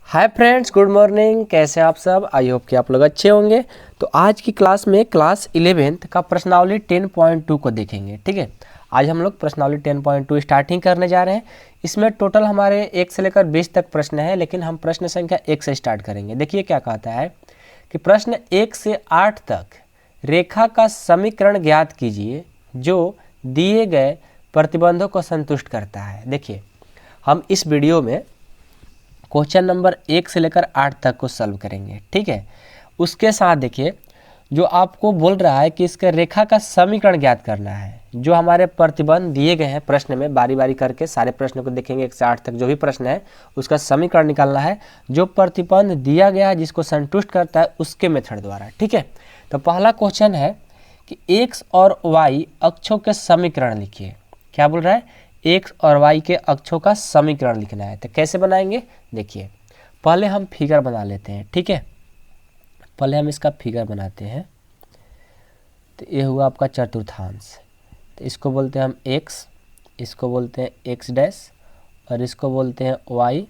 Hi friends, good morning. कैसे हैं आप सब? आई होप कि आप लोग अच्छे होंगे। तो आज की क्लास में क्लास 11th का प्रश्नावली 10.2 को देखेंगे। ठीक है, आज हम लोग प्रश्नावली 10.2 स्टार्टिंग करने जा रहे हैं। इसमें टोटल हमारे 1 से लेकर 20 तक प्रश्न है, लेकिन हम प्रश्न संख्या 1 से स्टार्ट करेंगे। देखिए क्या कहता है कि प्रश्न 1 से 8 तक रेखा का समीकरण ज्ञात कीजिए जो दिए गए प्रतिबंधों को संतुष्ट करता है। देखिए, हम इस वीडियो में क्वेश्चन नंबर 1 से लेकर 8 तक को सॉल्व करेंगे। ठीक है, उसके साथ देखिए जो आपको बोल रहा है कि इसके रेखा का समीकरण ज्ञात करना है। जो हमारे प्रतिबंध दिए गए हैं प्रश्न में, बारी बारी करके सारे प्रश्नों को देखेंगे। 1 से 8 तक जो भी प्रश्न है उसका समीकरण निकालना है। जो प्रतिबंध दिया गया है जिसको संतुष्ट करता है उसके मेथड द्वारा। ठीक है, तो पहला क्वेश्चन है कि x और y अक्षों के समीकरण लिखिए। क्या बोल रहा है? x और y के अक्षों का समीकरण लिखना है। तो कैसे बनाएंगे? देखिए, पहले हम फिगर बना लेते हैं। ठीक है, पहले हम इसका फिगर बनाते हैं। तो ये हुआ आपका चतुर्थांश। तो इसको बोलते हैं हम x, इसको बोलते हैं x डैश, और इसको बोलते हैं y,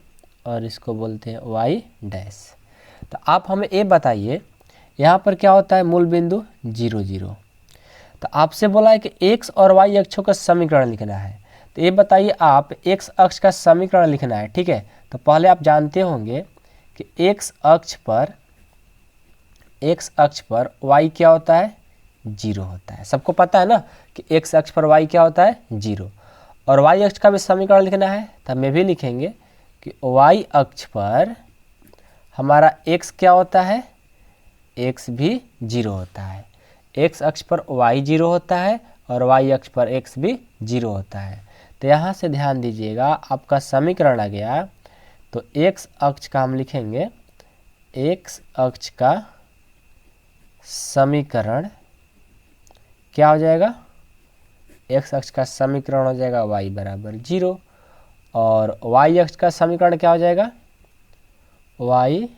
और इसको बोलते हैं y डैश। तो आप हमें ये बताइए यहाँ पर क्या होता है? मूल बिंदु 0 0। तो आपसे बोला है कि x और y अक्षों का समीकरण लिखना है। तो ये बताइए, आप x अक्ष का समीकरण लिखना है। ठीक है, तो पहले आप जानते होंगे कि x अक्ष पर y क्या होता है? 0 होता है। सबको पता है ना कि x अक्ष पर y क्या होता है? 0। और y अक्ष का भी समीकरण लिखना है, तब में भी लिखेंगे कि y अक्ष पर हमारा x क्या होता है? x भी 0 होता है। x अक्ष पर y 0 होता है और y अक्ष पर x भी 0 होता है। तो यहाँ से ध्यान दीजिएगा, आपका समीकरण आ गया। तो x अक्ष का हम लिखेंगे, x अक्ष का समीकरण क्या हो जाएगा? x अक्ष का समीकरण हो जाएगा y बराबर 0, और y अक्ष का समीकरण क्या हो जाएगा? y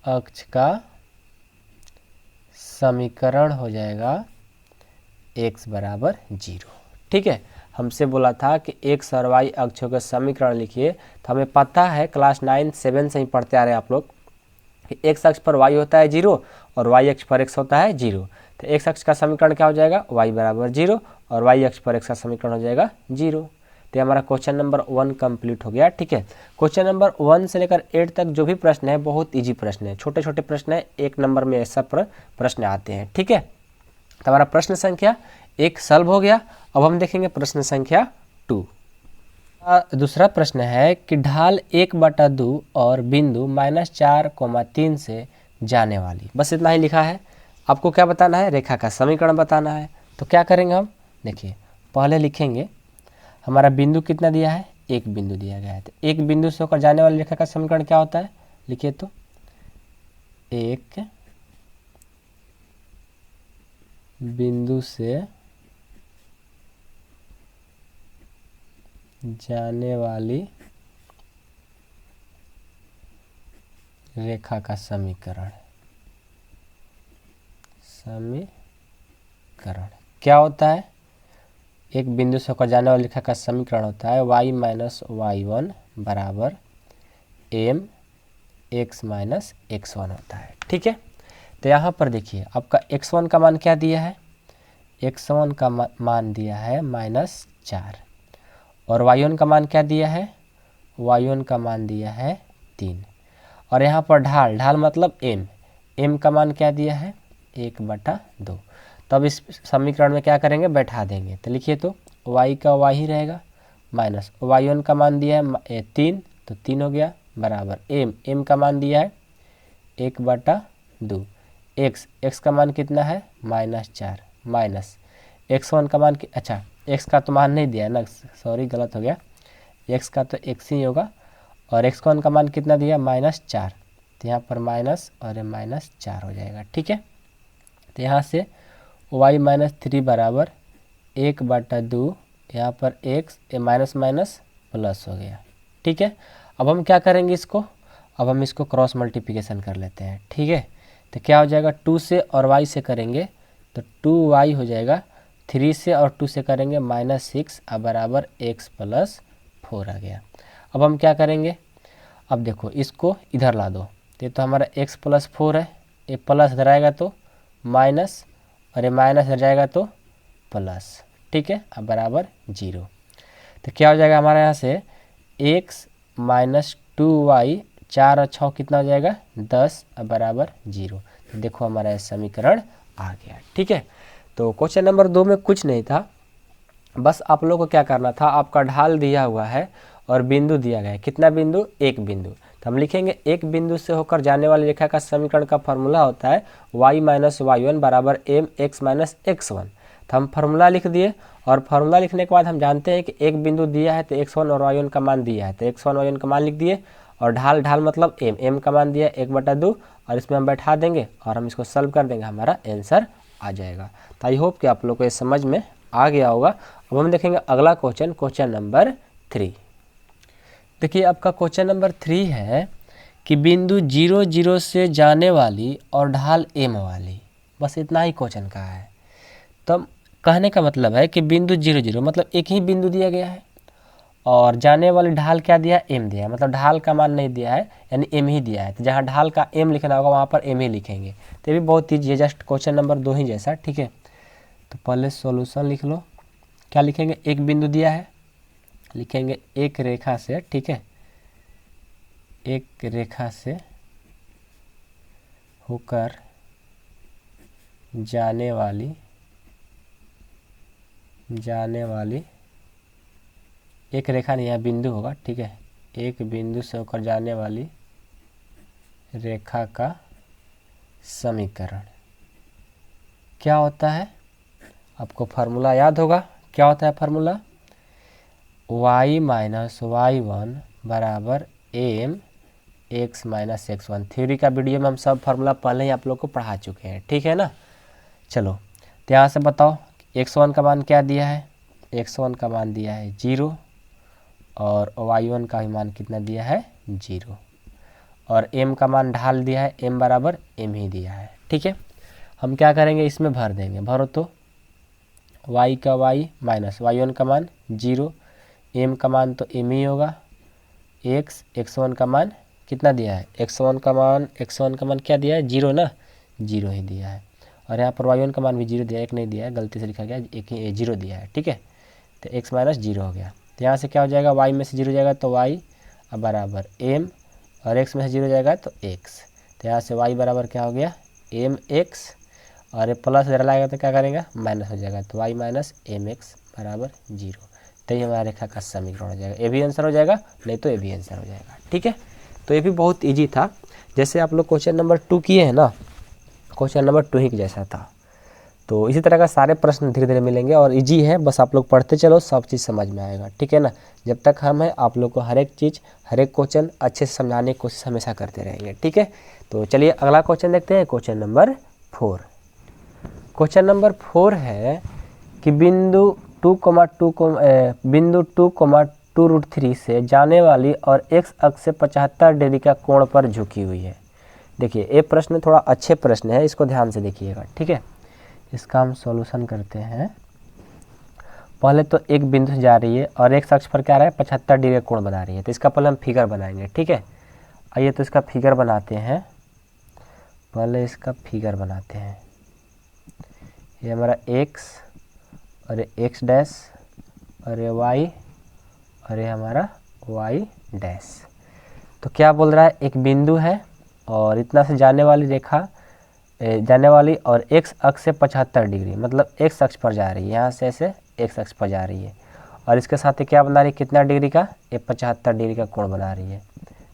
अक्ष का समीकरण हो जाएगा x बराबर 0। ठीक है, हमसे बोला था कि x और y अक्षों का समीकरण लिखिए। तो हमें पता है, क्लास 9 7 से ही पढ़ते आ रहे हैं आप लोग, कि x अक्ष पर y होता है 0 और y अक्ष पर x होता है 0। तो x अक्ष का समीकरण क्या हो जाएगा? y बराबर 0, और y अक्ष पर x का समीकरण हो जाएगा 0। तो हमारा क्वेश्चन नंबर 1 कंप्लीट हो गया। ठीक है, क्वेश्चन नंबर 1 से लेकर 8 तक जो भी प्रश्न है बहुत इजी प्रश्न है, छोटे छोटे प्रश्न है, 1 नंबर में ऐसा प्रश्न आते हैं। ठीक है, तो हमारा प्रश्न संख्या 1 सॉल्व हो गया। अब हम देखेंगे प्रश्न संख्या 2। दूसरा प्रश्न है कि ढाल 1/2 और बिंदु -4, 3 से जाने वाली, बस इतना ही लिखा है। आपको क्या बताना है? रेखा का समीकरण बताना है। तो क्या करेंगे हम? देखिए, पहले लिखेंगे हमारा बिंदु कितना दिया है? 1 बिंदु दिया गया है। तो 1 बिंदु से होकर जाने वाली रेखा का समीकरण क्या होता है? लिखिए तो 1 बिंदु से जाने वाली रेखा का समीकरण क्या होता है? एक बिंदु से होकर जाने वाली रेखा का समीकरण होता है y माइनस y1 बराबर m x माइनस x1 होता है। ठीक है, तो यहाँ पर देखिए आपका x1 का मान क्या दिया है? x1 का मान दिया है -4, और y1 का मान क्या दिया है? y1 का मान दिया है 3। और यहाँ पर ढाल मतलब m का मान क्या दिया है? 1/2। तब इस समीकरण में क्या करेंगे? बैठा देंगे। तो लिखिए तो y का y ही रहेगा, माइनस y1 का मान दिया है 3, तो 3 हो गया, बराबर m का मान दिया है 1/2, x का मान कितना है? -4, माइनस x1 का मान अच्छा x का तो मान नहीं दिया है ना, सॉरी गलत हो गया, x का तो x ही होगा, और x1 का मान कितना दिया? -4। तो यहाँ पर माइनस और ये -4 हो जाएगा। ठीक है, तो यहाँ से y -3 बराबर 1/2, यहाँ पर x माइनस माइनस प्लस हो गया। ठीक है, अब हम क्या करेंगे इसको? अब हम इसको क्रॉस मल्टीप्लिकेशन कर लेते हैं। ठीक है, तो क्या हो जाएगा? 2 से और y से करेंगे तो 2y हो जाएगा, 3 से और 2 से करेंगे -6 अब बराबर x + 4 आ गया। अब हम क्या करेंगे? अब देखो इसको इधर ला दो, ये तो हमारा x+4 है, ये प्लस इधर आएगा तो माइनस, और ये माइनस इधर जाएगा तो प्लस, ठीक है। अब बराबर 0, तो क्या हो जाएगा हमारे यहाँ से x - 2y, 4 और 6 कितना हो जाएगा 10, अब बराबर 0। तो देखो हमारा समीकरण आ गया, ठीक है। तो क्वेश्चन नंबर 2 में कुछ नहीं था, बस आप लोगों को क्या करना था, आपका ढाल दिया हुआ है और बिंदु दिया गया है, कितना बिंदु, एक बिंदु। तो हम लिखेंगे एक बिंदु से होकर जाने वाली रेखा का समीकरण का फॉर्मूला होता है y - y1 बराबर mx - x1। तो हम फार्मूला लिख दिए, और फार्मूला लिखने के बाद हम जानते हैं कि एक बिंदु दिया है तो x1 और y1 का मान दिया है, तो x1 y1 का मान लिख दिए, और ढाल मतलब m का मान दिया 1/2, और इसमें हम बैठा देंगे और हम इसको सॉल्व कर देंगे, हमारा आंसर आ जाएगा। तो आई होप कि आप लोग को ये समझ में आ गया होगा। अब हम देखेंगे अगला क्वेश्चन, क्वेश्चन नंबर 3। देखिए आपका क्वेश्चन नंबर 3 है कि बिंदु 0 0 से जाने वाली और ढाल m वाली, बस इतना ही क्वेश्चन का है। तो कहने का मतलब है कि बिंदु 0 0 मतलब एक ही बिंदु दिया गया है, और जाने वाली ढाल क्या दिया है, m दिया है, मतलब ढाल का मान नहीं दिया है, यानी m ही दिया है। तो जहाँ ढाल का m लिखना होगा वहाँ पर m ही लिखेंगे। तो ये भी बहुत ईजी है, जस्ट क्वेश्चन नंबर 2 ही जैसा, ठीक है। तो पहले सॉल्यूशन लिख लो, क्या लिखेंगे, एक बिंदु दिया है, लिखेंगे एक रेखा से, ठीक है, एक रेखा से होकर जाने वाली एक रेखा नहीं, यहाँ बिंदु होगा, ठीक है, एक बिंदु से होकर जाने वाली रेखा का समीकरण क्या होता है, आपको फार्मूला याद होगा, क्या होता है फार्मूला, y - y1 बराबर mx - x1। थ्योरी का वीडियो में हम सब फार्मूला पहले ही आप लोग को पढ़ा चुके हैं, ठीक है ना। चलो तो यहाँ से बताओ x1 का मान क्या दिया है, x1 का मान दिया है 0, और y1 का भी मान कितना दिया है 0, और m का मान ढाल दिया है m बराबर m ही दिया है, ठीक है। हम क्या करेंगे, इसमें भर देंगे, भरो तो y का y माइनस y1 का मान 0, m का मान तो m ही होगा, x1 का मान कितना दिया है, x1 का मान क्या दिया है 0 ना, 0 ही दिया है, और यहाँ पर y1 का मान भी 0 दिया है, एक नहीं दिया है, गलती से लिखा गया, एक ही 0 दिया है, ठीक है। तो x - 0 हो गया, तो यहाँ से क्या हो जाएगा, y में से 0 जाएगा तो y बराबर m, और x में से 0 जाएगा तो x। तो यहाँ से y बराबर क्या हो गया mx, और ये प्लस इधर लाएगा तो क्या करेगा, माइनस हो जाएगा, तो y - mx बराबर 0। तो ये हमारा रेखा का समीकरण हो जाएगा, ये भी आंसर हो जाएगा, नहीं तो ये भी आंसर हो जाएगा, ठीक है। तो ये भी बहुत इजी था, जैसे आप लोग क्वेश्चन नंबर 2 किए हैं ना, क्वेश्चन नंबर 2 ही जैसा था। तो इसी तरह का सारे प्रश्न धीरे धीरे मिलेंगे, और इजी है, बस आप लोग पढ़ते चलो, सब चीज़ समझ में आएगा, ठीक है ना। जब तक हम हैं आप लोग को हर एक चीज़, हर एक क्वेश्चन अच्छे से समझाने की कोशिश हमेशा करते रहेंगे, ठीक है। तो चलिए अगला क्वेश्चन देखते हैं, क्वेश्चन नंबर 4। क्वेश्चन नंबर 4 है कि बिंदु 2,2 से जाने वाली और x अक्ष से 75 डिग्री का कोण पर झुकी हुई है। देखिए ये प्रश्न थोड़ा अच्छे प्रश्न है, इसको ध्यान से देखिएगा, ठीक है। इसका हम सॉल्यूशन करते हैं। पहले तो एक बिंदु से जा रही है और x अक्ष पर क्या रहा है, 75 डिग्री का कोण बना रही है, तो इसका पहले हम फिगर बनाएंगे, ठीक है। आइए तो इसका फिगर बनाते हैं, पहले इसका फिगर बनाते हैं। ये हमारा x, और ये x डैश, और ये y, और ये हमारा y डैश। तो क्या बोल रहा है, एक बिंदु है और इतना से जाने वाली रेखा, जाने वाली और x अक्ष से 75 डिग्री, मतलब x अक्ष पर जा रही है, यहाँ से ऐसे x अक्ष पर जा रही है, और इसके साथ क्या बना रही है, कितना डिग्री का, ये 75 डिग्री का कोण बना रही है।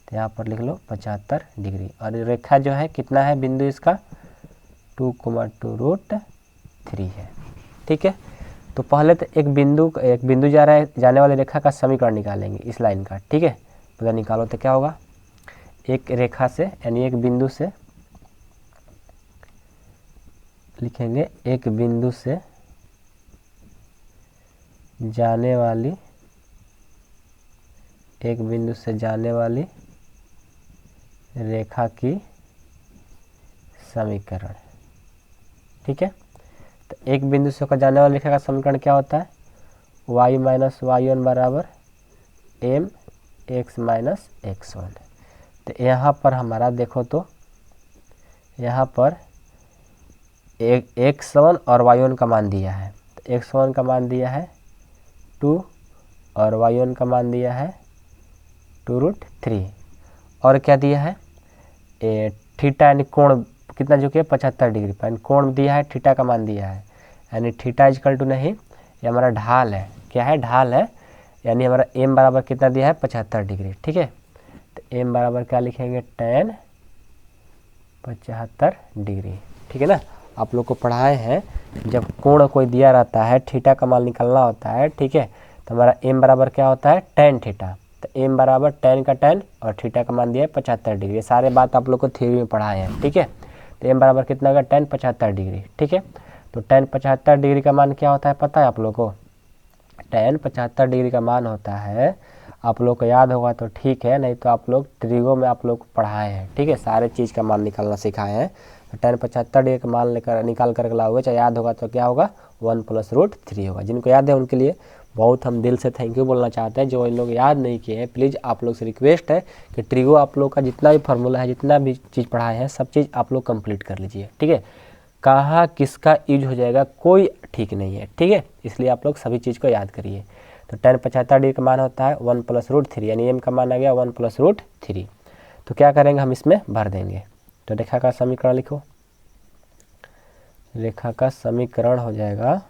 तो यहाँ पर लिख लो 75 डिग्री, और रेखा जो है कितना है बिंदु इसका 2,2√3 है, ठीक है। तो पहले तो एक बिंदु जा रहा है, जाने वाली रेखा का समीकरण निकालेंगे इस लाइन का, ठीक है। तो निकालो तो क्या होगा, एक रेखा से यानी एक बिंदु से लिखेंगे, एक बिंदु से जाने वाली रेखा की समीकरण, ठीक है। तो एक बिंदु से होकर जाने वाली रेखा का समीकरण क्या होता है, y - y1 बराबर mx - x1। तो यहाँ पर हमारा देखो तो यहाँ पर x1 और y1 का मान दिया है। तो x1 का मान दिया है 2 और y1 का मान दिया है 2√3 और क्या दिया है थीटा यानी कोण कितना जो कि 75 डिग्री पर, यानी कोण दिया है, थीटा का मान दिया है, यानी थीटा इजकल टू नहीं, ये हमारा ढाल है, क्या है ढाल है, यानी हमारा m बराबर कितना दिया है 75 डिग्री। ठीक है, तो m बराबर क्या लिखेंगे tan 75 डिग्री। ठीक है ना, आप लोग को पढ़ाए हैं जब कोण कोई दिया रहता है थीटा का मान निकालना होता है। ठीक है, तो हमारा m बराबर क्या होता है tan थीटा, तो m बराबर tan का tan और थीटा का मान दिया है 75 डिग्री। ये सारे बात आप लोग को थ्योरी में पढ़ाए हैं। ठीक है, तो m बराबर कितना होगा tan 75 डिग्री। ठीक है, तो tan 75 डिग्री का मान क्या होता है पता है आप लोग को? tan 75 डिग्री का मान होता है, आप लोग को याद होगा तो ठीक है, नहीं तो आप लोग त्रिगो में आप लोग को पढ़ाए हैं। ठीक है, सारे चीज़ का मान निकालना सिखाए हैं। तो tan 75 डिग्री का मान लेकर निकाल कर लाओगे, चाहे याद होगा तो क्या होगा 1 + √3 होगा। जिनको याद है उनके लिए बहुत हम दिल से थैंक यू बोलना चाहते हैं। जो इन लोग याद नहीं किए हैं, प्लीज़ आप लोग से रिक्वेस्ट है कि ट्रिगो आप लोग का जितना भी फार्मूला है, जितना भी चीज़ पढ़ाए हैं, सब चीज़ आप लोग कंप्लीट कर लीजिए। ठीक है, कहाँ किसका यूज हो जाएगा कोई ठीक नहीं है। ठीक है, इसलिए आप लोग सभी चीज़ को याद करिए। तो tan 75 डिग्री का मान होता है 1 + √3, यानी m का मान आ गया 1 + √3। तो क्या करेंगे हम इसमें भर देंगे। तो रेखा का समीकरण लिखो, रेखा का समीकरण हो जाएगा,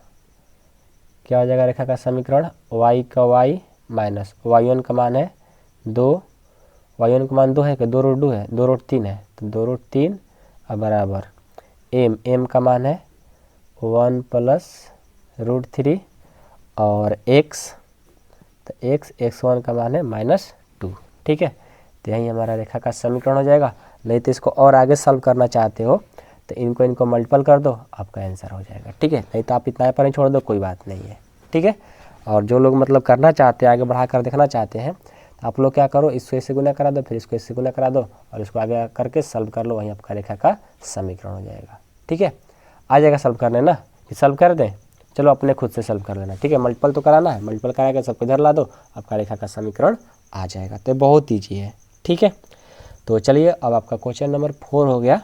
क्या हो जाएगा रेखा का समीकरण, y का y माइनस y1 का मान है 2, y1 का मान 2 है कि 2√2 है, 2√3 है, तो 2√3 और बराबर m का मान है 1 + √3 और x, तो x1 का मान है -2। ठीक है, तो यही हमारा रेखा का समीकरण हो जाएगा। नहीं तो इसको और आगे सॉल्व करना चाहते हो तो इनको मल्टीपल कर दो, आपका आंसर हो जाएगा। ठीक है, नहीं तो आप इतना पर ही छोड़ दो, कोई बात नहीं है। ठीक है, और जो लोग मतलब करना चाहते हैं, आगे बढ़ा कर देखना चाहते हैं, तो आप लोग क्या करो, इसको इससे गुना करा दो, फिर इसको इससे गुना करा दो और इसको आगे करके सॉल्व कर लो, वहीं आपका रेखा का समीकरण हो जाएगा। ठीक है, आ जाएगा सॉल्व करने ना, कि सॉल्व कर दें, चलो अपने खुद से सॉल्व कर लेना। ठीक है, मल्टीपल तो कराना है, मल्टीपल कराएगा सबको इधर ला दो, आपका रेखा का समीकरण आ जाएगा। तो बहुत ईजी है। ठीक है, तो चलिए अब आपका क्वेश्चन नंबर 4 हो गया।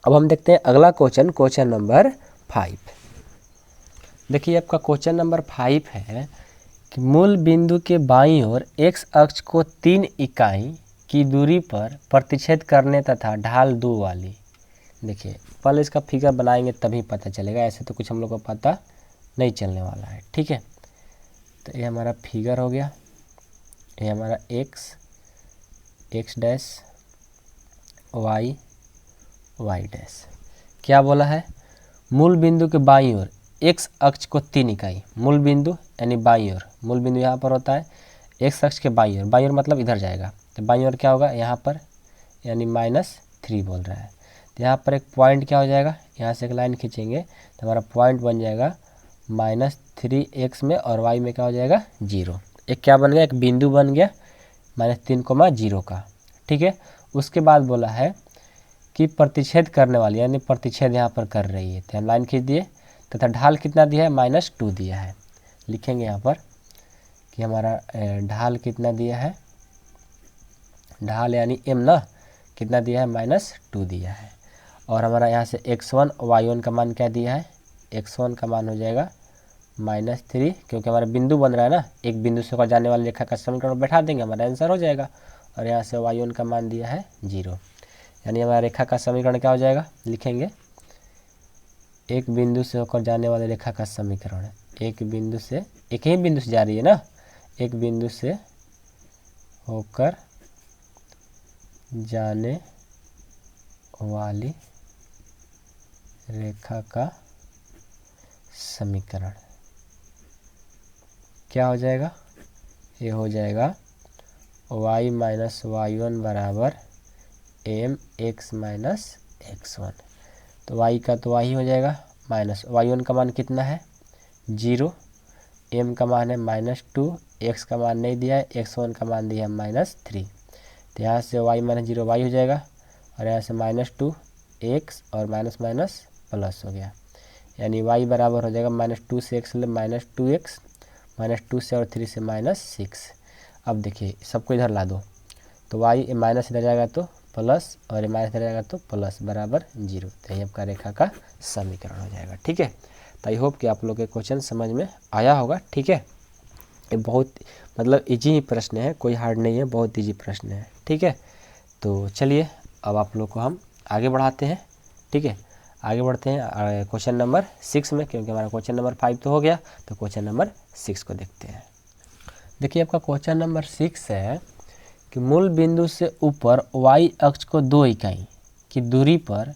अब हम देखते हैं अगला क्वेश्चन, क्वेश्चन नंबर 5। देखिए आपका क्वेश्चन नंबर 5 है कि मूल बिंदु के बाईं ओर x अक्ष को 3 इकाई की दूरी पर प्रतिच्छेद करने तथा ढाल 2 वाली, देखिए पहले इसका फिगर बनाएंगे तभी पता चलेगा, ऐसे तो कुछ हम लोग को पता नहीं चलने वाला है। ठीक है, तो ये हमारा फिगर हो गया, ये हमारा x dash y y dash. क्या बोला है, मूल बिंदु के बाईं ओर x अक्ष को 3 इकाई, मूल बिंदु यानी बाईं ओर, मूल बिंदु यहाँ पर होता है x अक्ष के बाईं ओर मतलब इधर जाएगा, तो बाईं ओर क्या होगा यहाँ पर, यानी -3 बोल रहा है। तो यहाँ पर एक पॉइंट क्या हो जाएगा, यहाँ से एक लाइन खींचेंगे तो हमारा पॉइंट बन जाएगा -3x में, और y में क्या हो जाएगा 0। एक क्या बन गया, एक बिंदु बन गया -3,0 का। ठीक है, उसके बाद बोला है कि प्रतिच्छेद करने वाली, यानी प्रतिच्छेद यहाँ पर कर रही है, तो हम लाइन खींच दिए, तथा ढाल कितना दिया है -2 दिया है। लिखेंगे यहाँ पर कि हमारा ढाल कितना दिया है, ढाल यानी m ना, कितना दिया है -2 दिया है। और हमारा यहाँ से x1 y1 का मान क्या दिया है, x1 का मान हो जाएगा -3, क्योंकि हमारा बिंदु बन रहा है ना, एक बिंदु से होकर जाने वाली रेखा का समीकरण बैठा देंगे, हमारा आंसर हो जाएगा। और यहाँ से y1 का मान दिया है 0, यानी हमारा रेखा का समीकरण क्या हो जाएगा, लिखेंगे एक बिंदु से होकर जाने वाली रेखा का समीकरण है, एक बिंदु से, एक ही बिंदु से जा रही है ना, एक बिंदु से होकर जाने वाली रेखा का समीकरण क्या हो जाएगा, ये हो जाएगा y - y1 बराबर mx - x1। तो y का तो y हो जाएगा, माइनस y1 का मान कितना है 0, m का मान है -2, x का मान नहीं दिया है, x1 का मान दिया है -3। तो यहाँ से y - 0 y हो जाएगा, और यहाँ से -2 x और माइनस माइनस प्लस हो गया, यानी y बराबर हो जाएगा -2 से x -2x, -2 से और 3 से -6। अब देखिए सबको इधर ला दो, तो y माइनस इधर जाएगा तो प्लस और ये माइनस इधर जाएगा तो प्लस बराबर 0। तो यही आपका रेखा का समीकरण हो जाएगा। ठीक है, तो आई होप कि आप लोग के क्वेश्चन समझ में आया होगा। ठीक है, ये बहुत मतलब इजी ही प्रश्न है, कोई हार्ड नहीं है, बहुत इजी प्रश्न है। ठीक है, तो चलिए अब आप लोग को हम आगे बढ़ाते हैं। ठीक है, आगे बढ़ते हैं क्वेश्चन नंबर 6 में, क्योंकि हमारा क्वेश्चन नंबर 5 तो हो गया, तो क्वेश्चन नंबर 6 को देखते हैं। देखिए आपका क्वेश्चन नंबर 6 है कि मूल बिंदु से ऊपर y अक्ष को 2 इकाई की दूरी पर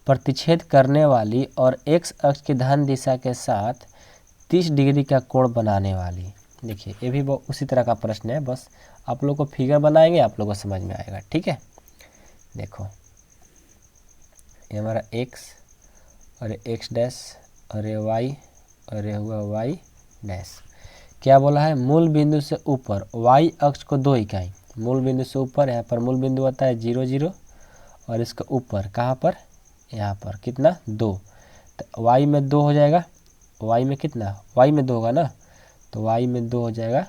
प्रतिच्छेद करने वाली और x अक्ष की धन दिशा के साथ 30 डिग्री का कोण बनाने वाली। देखिए ये भी उसी तरह का प्रश्न है, बस आप लोग को फिगर बनाएंगे, आप लोग को समझ में आएगा। ठीक है, देखो ये हमारा x और ये x डैश और ये y और ये हुआ y डैश। क्या बोला है, मूल बिंदु से ऊपर y अक्ष को 2 इकाई, मूल बिंदु से ऊपर, यहाँ पर मूल बिंदु होता है 0 0 और इसका ऊपर कहाँ पर, यहाँ पर कितना 2, तो y में 2 हो जाएगा, y में कितना, y में 2 होगा ना, तो y में 2 हो जाएगा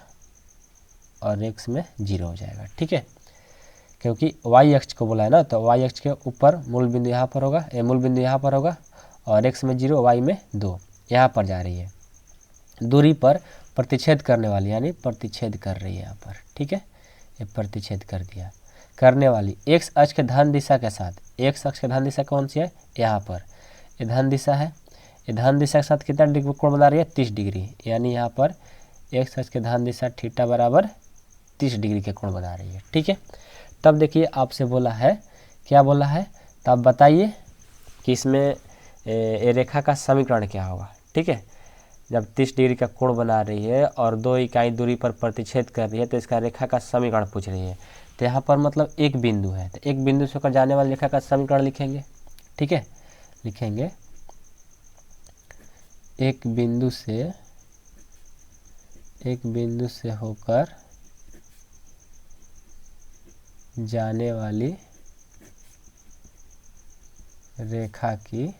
और x में 0 हो जाएगा। ठीक है, क्योंकि y अक्ष को बोला है ना, तो y अक्ष के ऊपर मूल बिंदु यहाँ पर होगा, ये मूल बिंदु यहाँ पर होगा और x में 0 y में 2 यहाँ पर जा रही है। दूरी पर प्रतिच्छेद करने वाली यानी प्रतिच्छेद कर रही है यहाँ पर। ठीक है, ये प्रतिच्छेद कर दिया, करने वाली x अक्ष के धन दिशा के साथ, x अक्ष के धन दिशा कौन सी है, यहाँ पर ये धन दिशा है, ये धन दिशा के साथ कितना डिग्री कोण बना रही है, 30 डिग्री, यानी यहाँ पर x अक्ष के धन दिशा थीटा बराबर 30 डिग्री के कोण बना रही है। ठीक है, तब देखिए आपसे बोला है, क्या बोला है, तब बताइए कि इसमें रेखा का समीकरण क्या होगा। ठीक है, जब 30 डिग्री का कोण बना रही है और 2 इकाई दूरी पर प्रतिच्छेद कर रही है, तो इसका रेखा का समीकरण पूछ रही है। तो यहाँ पर मतलब एक बिंदु है, तो एक बिंदु से होकर जाने वाली रेखा का समीकरण लिखेंगे। ठीक है, लिखेंगे एक बिंदु से होकर जाने वाली रेखा की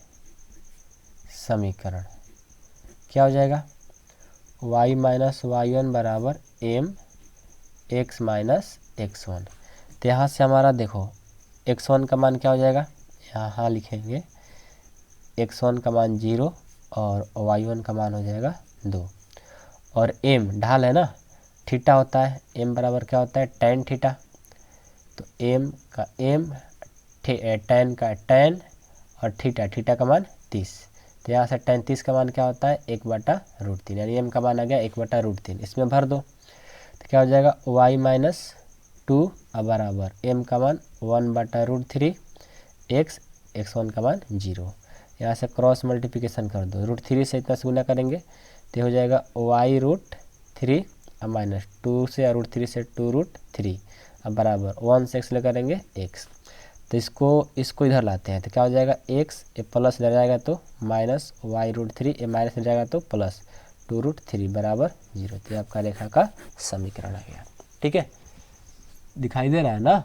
समीकरण क्या हो जाएगा, y माइनस y1 बराबर m x माइनस x1। तो यहाँ से हमारा देखो x1 का मान क्या हो जाएगा, यहाँ लिखेंगे x1 का मान 0 और y1 का मान हो जाएगा 2, और m ढाल है ना, थीटा होता है, m बराबर क्या होता है, tan थीटा, तो m का m, tan का tan और थीटा का मान 30, तो यहाँ से tan 30 का मान क्या होता है, 1/√3, यानी m का मान आ गया 1/√3, इसमें भर दो, तो क्या हो जाएगा y माइनस 2 बराबर m का मान 1/√3 x1 का मान 0, यहाँ से क्रॉस मल्टीप्लिकेशन कर दो, √3 से इतना से गुना करेंगे तो हो जाएगा y√3 माइनस 2 से √3 से 2√3 अब बराबर 1 से x ले करेंगे x, तो इसको इधर लाते हैं, तो क्या हो जाएगा x, ये प्लस इधर जाएगा तो माइनस y√3, ये माइनस इधर जाएगा तो प्लस 2√3 बराबर 0। तो आपका रेखा का समीकरण आ गया। ठीक है, दिखाई दे रहा है ना,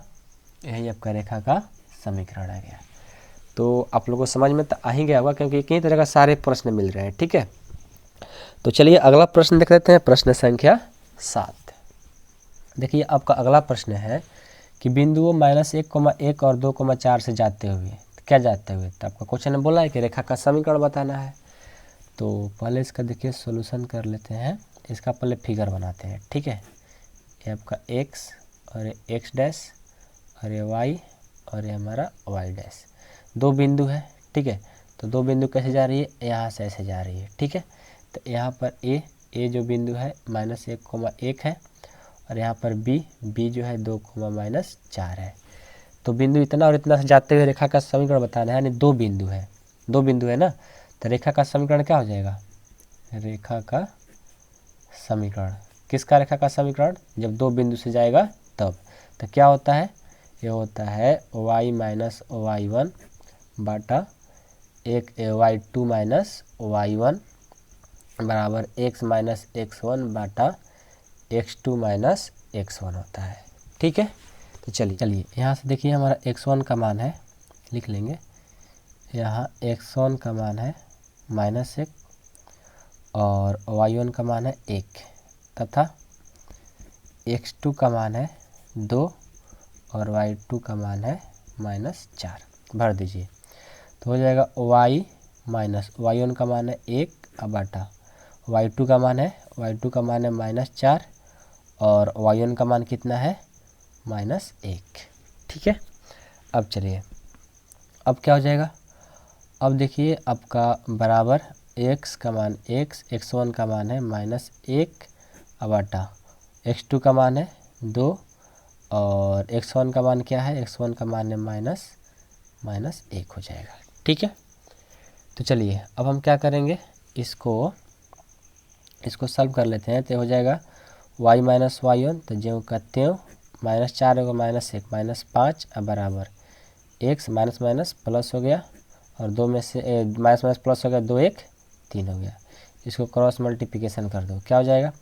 यही आपका रेखा का समीकरण आ गया। तो आप लोगों को समझ में तो आ ही गया होगा, क्योंकि कई तरह का सारे प्रश्न मिल रहे हैं। ठीक है, तो चलिए अगला प्रश्न देख लेते हैं, प्रश्न संख्या 7। देखिए आपका अगला प्रश्न है कि बिंदुओं -1,1 और 2,4 से जाते हुए, तो क्या जाते हुए, तो आपका क्वेश्चन में बोला है कि रेखा का समीकरण बताना है। तो पहले इसका देखिए सॉल्यूशन कर लेते हैं, इसका पहले फिगर बनाते हैं। ठीक है, ये आपका x और ये x डैश और ये y और ये हमारा y डैश, दो बिंदु है। ठीक है, तो दो बिंदु कैसे जा रही है, यहाँ से ऐसे जा रही है। ठीक है, तो यहाँ पर a जो बिंदु है -1,1 है और यहाँ पर b जो है 2,-4 है। तो बिंदु इतना और इतना से जाते हुए रेखा का समीकरण बताना है, यानी दो बिंदु है ना, तो रेखा का समीकरण क्या हो जाएगा, रेखा का समीकरण, किसका रेखा का समीकरण, जब दो बिंदु से जाएगा तब, तो क्या होता है, ये होता है y माइनस y1 बाटा एक y2 माइनस y1 बराबर x माइनस x1 बाटा x2 माइनस x1 होता है। ठीक है, तो चलिए यहाँ से देखिए हमारा x1 का मान है, लिख लेंगे, यहाँ x1 का मान है -1 और y1 का मान है 1 तथा x2 का मान है 2 और y2 का मान है -4, भर दीजिए। तो हो जाएगा y माइनस y1 का मान है 1 बटा y2 का मान है -4 और y1 का मान कितना है -1। ठीक है, अब चलिए, अब क्या हो जाएगा, अब देखिए आपका बराबर x का मान x1 का मान है -1 बटा x2 का मान है 2 और x1 का मान क्या है, x1 का मान है -1 हो जाएगा। ठीक है, तो चलिए अब हम क्या करेंगे, इसको सॉल्व कर लेते हैं। तो हो जाएगा y माइनस y1, तो ज्यों का त्यों, -4 होगा -1 -5 बराबर x माइनस माइनस प्लस हो गया और 2 में से माइनस माइनस प्लस हो गया, 2 1 3 हो गया। इसको क्रॉस मल्टीप्लिकेशन कर दो, क्या हो जाएगा,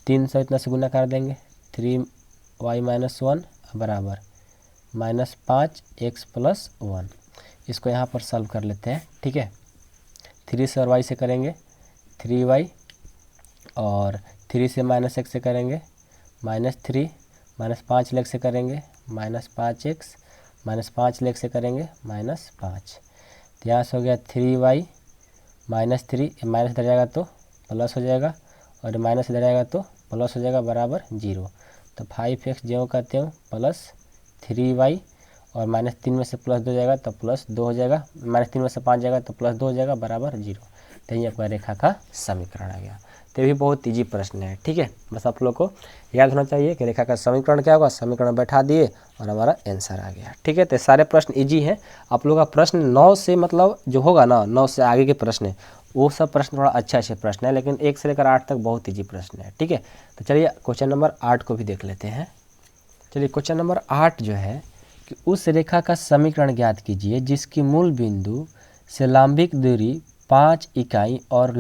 3 से इतना से गुना कर देंगे, 3y माइनस 1 बराबर -5 x प्लस 1। इसको यहाँ पर सॉल्व कर लेते हैं। ठीक है, 3 से और y से करेंगे 3y और 3 से -x से करेंगे -3, -5 लेग से करेंगे -5x, -5 लेग से करेंगे -5। तो यहाँ से हो गया 3y -3, माइनस इधर जाएगा तो प्लस हो जाएगा और माइनस इधर जाएगा तो प्लस हो जाएगा बराबर 0। तो 5x ज्यों का त्यों प्लस 3y और -3 में से +2 जाएगा तो +2 हो जाएगा, -3 में से 5 जाएगा तो +2 हो जाएगा बराबर 0। तो ये आपका रेखा का समीकरण आ गया। तो ये भी बहुत इजी प्रश्न है। ठीक है, बस आप लोग को याद होना चाहिए कि रेखा का समीकरण क्या होगा, समीकरण बैठा दिए और हमारा आंसर आ गया। ठीक है, तो सारे प्रश्न इजी हैं। आप लोग का प्रश्न 9 से मतलब जो होगा ना, 9 से आगे के प्रश्न वो सब प्रश्न थोड़ा अच्छे प्रश्न है, लेकिन 1 से लेकर 8 तक बहुत इजी प्रश्न है। ठीक है, तो चलिए क्वेश्चन नंबर 8 को भी देख लेते हैं। चलिए क्वेश्चन नंबर 8 जो है कि उस रेखा का समीकरण ज्ञात कीजिए जिसकी मूल बिंदु से लंबिक दूरी 5 इकाई और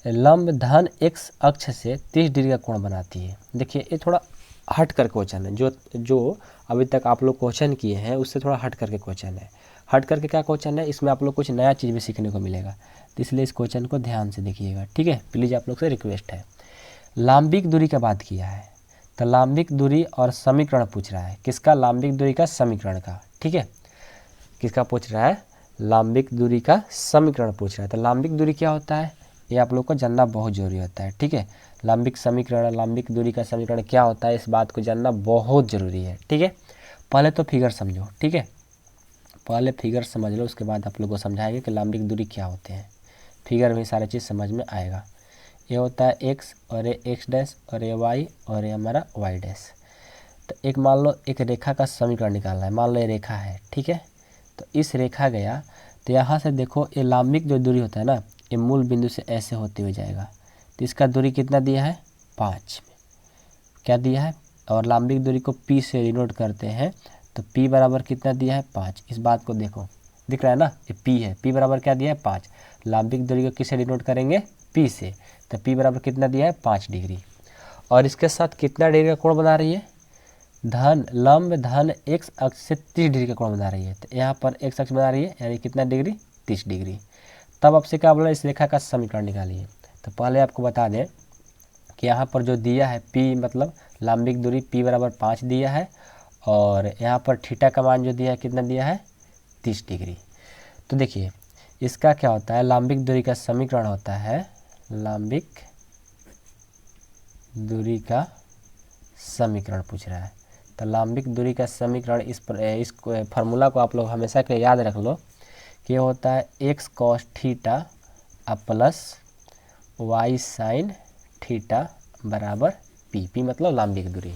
लंब धन x अक्ष से 30 डिग्री का कोण बनाती है। देखिए ये थोड़ा हट कर क्वेश्चन है, जो अभी तक आप लोग क्वेश्चन किए हैं उससे थोड़ा हट करके क्वेश्चन है। हट करके क्या क्वेश्चन है, इसमें आप लोग कुछ नया चीज़ भी सीखने को मिलेगा, तो इसलिए इस क्वेश्चन को ध्यान से देखिएगा। ठीक है, प्लीज़ आप लोग से रिक्वेस्ट है। लंबिक दूरी का बात किया है, तो लंबिक दूरी और समीकरण पूछ रहा है, किसका, लंबिक दूरी का समीकरण का। ठीक है, किसका पूछ रहा है, लंबिक दूरी का समीकरण पूछ रहा है। तो लंबिक दूरी क्या होता है ये आप लोग को जानना बहुत जरूरी होता है। ठीक है, लंबिक समीकरण, लंबिक दूरी का समीकरण क्या होता है, इस बात को जानना बहुत ज़रूरी है। ठीक है, पहले तो फिगर समझो। ठीक है, पहले फिगर समझ लो, उसके बाद आप लोग को समझाएंगे कि लंबिक दूरी क्या होते हैं। फिगर में सारा चीज़ समझ में आएगा। ये होता है x और ये x डैश और ये y और ये हमारा y डैश। तो एक मान लो एक रेखा का समीकरण निकालना है, मान लो ये रेखा है। ठीक है, तो इस रेखा गया, तो यहाँ से देखो ये लंबिक जो दूरी होता है ना, ये मूल बिंदु से ऐसे होते हुए जाएगा। तो इसका दूरी कितना दिया है, 5 में क्या दिया है, और लंबिक दूरी को p से डिनोट करते हैं, तो p बराबर कितना दिया है, 5। इस बात को देखो, दिख रहा है ना, ये p है, p बराबर क्या दिया है, 5। लंबिक दूरी को किससे डिनोट करेंगे, p से, तो p बराबर कितना दिया है, 5 डिग्री। और इसके साथ कितना डिग्री का कोण बना रही है, लंब धन x अक्ष से 30 डिग्री का कोण बना रही है। तो यहाँ पर x अक्ष बना रही है, यानी कितना डिग्री, 30 डिग्री। तब आपसे क्या बोला, इस रेखा का समीकरण निकालिए। तो पहले आपको बता दें कि यहाँ पर जो दिया है p मतलब लंबिक दूरी p बराबर 5 दिया है, और यहाँ पर थीटा का मान जो दिया है कितना दिया है, 30 डिग्री। तो देखिए इसका क्या होता है, लंबिक दूरी का समीकरण होता है, लंबिक दूरी का समीकरण पूछ रहा है। तो लंबिक दूरी का समीकरण इस फार्मूला को आप लोग हमेशा के लिए याद रख लो कि होता है x cos theta plus y sine theta बराबर p मतलब लंबिक दूरी।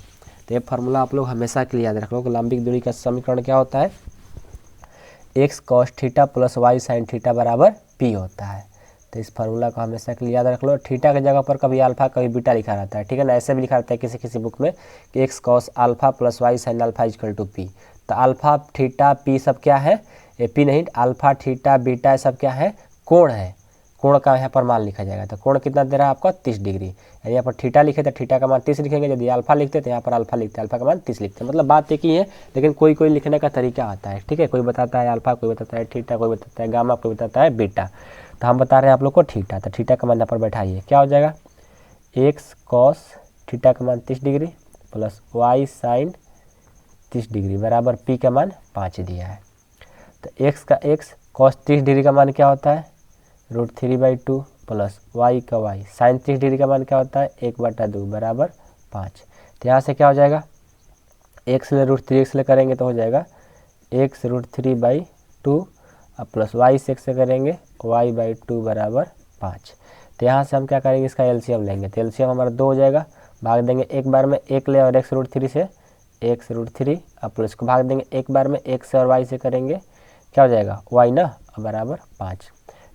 तो ये फार्मूला आप लोग हमेशा के लिए याद रख लो कि लंबिक दूरी का समीकरण क्या होता है, x cos theta plus y sine theta बराबर p होता है। तो इस फार्मूला को हमेशा के लिए याद रख लो। थीटा की जगह पर कभी अल्फा कभी बीटा लिखा रहता है, ठीक है ना, ऐसे भी लिखा रहता है किसी किसी बुक में कि x cos alpha plus y sine alpha equal to p। तो अल्फा थीटा p सब क्या है, p नहीं, अल्फा थीटा बीटा सब क्या है, कोण है। कोण का यहाँ पर मान लिखा जाएगा। तो कोण कितना दे रहा है आपका, 30 डिग्री। यदि यहाँ पर थीटा लिखे तो थीटा का मान 30 लिखेंगे, यदि अल्फा लिखते तो यहाँ पर अल्फा लिखते, अल्फा का मान 30 लिखते हैं। मतलब बात एक ही है, लेकिन कोई कोई लिखने का तरीका आता है। ठीक है, कोई बताता है अल्फा, कोई बताता है थीटा, कोई बताता है गामा, कोई बताता है बीटा। तो हम बता रहे हैं आप लोग को थीटा। तो थीटा का मान यहाँ पर बैठाइए, क्या हो जाएगा, x cos थीटा का मान 30 degree plus y sine 30 degree बराबर पी का मान 5 दिया है। तो एक्स का एक्स कॉस 30 डिग्री का मान क्या होता है √3/2 प्लस वाई का वाई साइन 30 डिग्री का मान क्या होता है 1/2 बराबर 5। तो यहाँ से क्या हो जाएगा एक्स ले √3 एक्स ले करेंगे तो हो जाएगा एक्स √3/2 प्लस वाई से एक्स से करेंगे y/2 बराबर 5। तो यहाँ से हम क्या करेंगे इसका एलसीएम लेंगे। तो एलसीएम हमारा 2 हो जाएगा, भाग देंगे एक बार में एक ले और एक्स √3 से एक्स √3 अब प्लस को भाग देंगे एक बार में एक्स से और वाई से करेंगे क्या हो जाएगा y ना बराबर 5।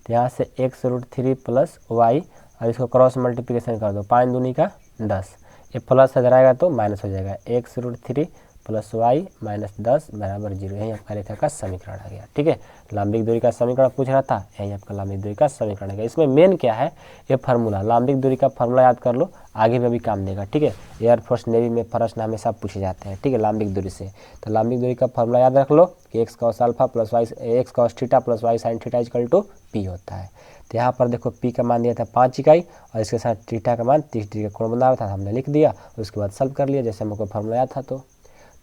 तो यहाँ से एक्स √3 प्लस वाई और इसको क्रॉस मल्टीप्लिकेशन कर दो 5 दूनी का 10, ये प्लस इधर आएगा तो माइनस हो जाएगा एक्स √3 प्लस वाई माइनस 10 बराबर 0। यही आपका रेखा का समीकरण आ गया। ठीक है, लांबिक दूरी का समीकरण पूछ रहा था, यही आपका लांबिक दूरी का समीकरण आ गया। इसमें मेन क्या है ये फार्मूला, लांबिक दूरी का फार्मूला याद कर लो, आगे में भी काम देगा। ठीक है, एयरफोर्स नेवी में प्रश्न हमेशा पूछे जाते हैं। ठीक है, लांबिक दूरी से तो लांबिक दूरी का फार्मूला याद रख लो कि x cos alpha plus y x cos theta plus y sine theta equal to p होता है। तो यहाँ पर देखो पी का मान दिया था 5 इकाई और इसके साथ थीटा का मान 30 डिग्री का कोण बना रहा था, हमने लिख दिया, उसके बाद सॉल्व कर लिया जैसे हमको फार्मूला याद था। तो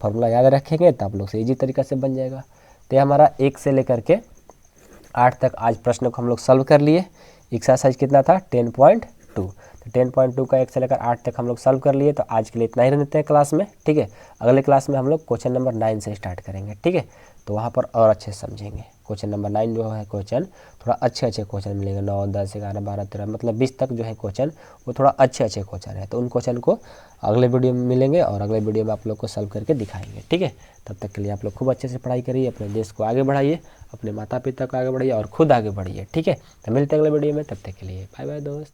फार्मूला याद रखेंगे तो आप लोग से ईजी तरीका से बन जाएगा। तो ये हमारा 1 से लेकर के 8 तक आज प्रश्न को हम लोग सॉल्व कर लिए। एक्सरसाइज कितना था 10.2, तो 10.2 का 1 से लेकर 8 तक हम लोग सॉल्व कर लिए। तो आज के लिए इतना ही रहने देते हैं क्लास में। ठीक है, अगले क्लास में हम लोग क्वेश्चन नंबर 9 से स्टार्ट करेंगे। ठीक है, तो वहाँ पर और अच्छे से समझेंगे। क्वेश्चन नंबर 9 जो है क्वेश्चन थोड़ा अच्छे क्वेश्चन मिलेंगे, 9, 10, 11, 12, 13 मतलब 20 तक जो है क्वेश्चन वो थोड़ा अच्छे क्वेश्चन है। तो उन क्वेश्चन को अगले वीडियो में मिलेंगे और अगले वीडियो में आप लोग को सॉल्व करके दिखाएंगे। ठीक है, तब तक के लिए आप लोग खूब अच्छे से पढ़ाई करिए, अपने देश को आगे बढ़ाइए, अपने माता पिता को आगे बढ़ाइए और खुद आगे बढ़िए। ठीक है, तो मिलते हैं अगले वीडियो में, तब तक के लिए बाय बाय दोस्त।